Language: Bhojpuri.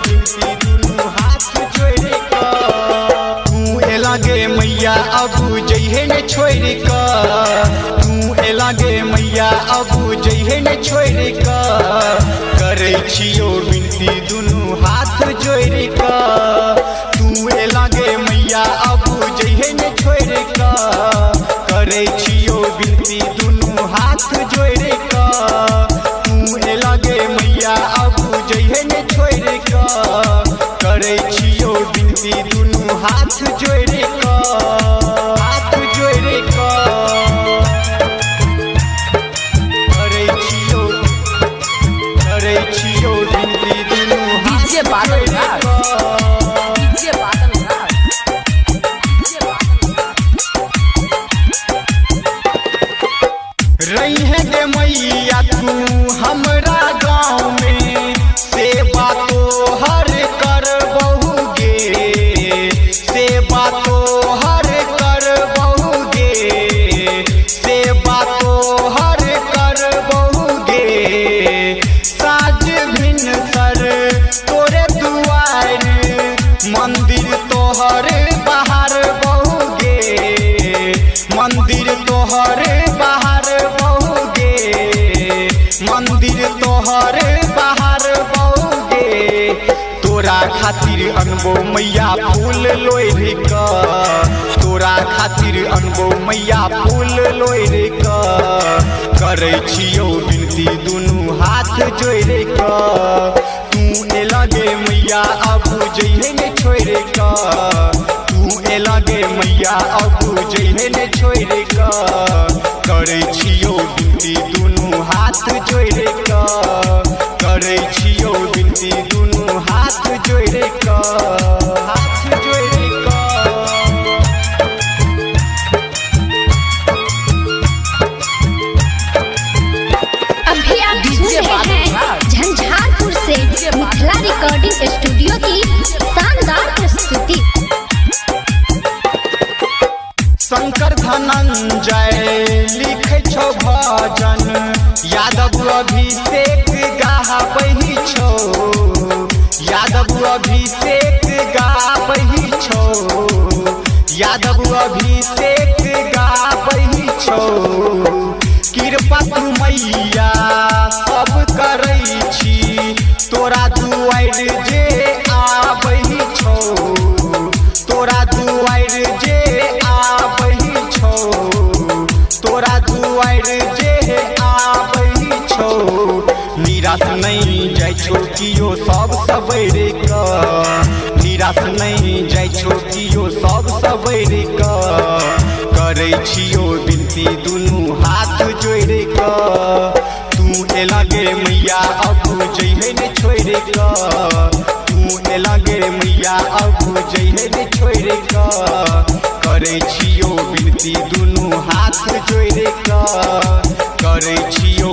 बिनती दुनू हाथ जोड़ कर। तू एला गे मैया अब जइहे ने छोड़ कर। तू एला गे मैया अब जइहे ने छोड़ कर। करे छियो बिनती दुनू हाथ जोड़ कर। तू एला गे मैया अब जइहे ने छोड़ कर। करे छियो बिनती दुनू हाथ जोड़ कर। तू एला गे मैया अब जइहे ने छोड़ कर। करे छियो बिनती दुनू हाथ जोड़ कर। हाथ जोड़ कर करे छियो बिनती दुनू हाथ जोड़ कर। रही है गे मैया तू हमरा गाँव में सेवा तो हर कर बहुगे। सेवा तो हर कर बहुगे। सेवा तो हर कर बहुगे। साज भिन्न सर तोरे दुआर मंदिर तोहर बाहर बहुगे। मंदिर तोहर बाहर बहुगे। मंदिर तोहर बाहर बहुगे। तोरा खातिर अनबो मैया फूल लोढ़ कर। तोरा खातिर अनबो मैया फूल लोढ़ कर। करे छियो बिनती दुनू हाथ जोड़ कर। तू एला गे मैया अब जइहे ने छोड़ कर। तू एला गे मैया अब जइहे ने छोड़ कर। करे छियो बिनती दुनू हाथ जोड़ कर। करे छियो बिनती दुनू हाथ जोड़ कर। हाथ जोड़ कर अभी आप सुन रहे हैं झंझारपुर से मिथिला रिकॉर्डिंग स्टूडियो की शानदार प्रस्तुति। शंकर धनंजय लिखे छो भजन। यादव अभिषेक गाबही छो। यादव अभिषेक गाबही छो। यादव अभिषेक गाबही छो। कृपा तू मैया सब करै छी। तोरा दुआर जे आबही छो। तोरा दुआर जे आबही छो। तोरा दुआर जे आबही छो। निराश नहीं जाइ छो कियो सब सबैर कर। निराश नहीं जाइ छो कियो सब सबैर कर। करे छियो बिनती दुनू हाथ जोड़ कर। तू एला गे मैया अब जइहे ने छोड़ कर। तू एला गे मैया अब जइहे ने छोड़ कर। करे छियो बिनती दुनू हाथ जोड़ कर। करे छियो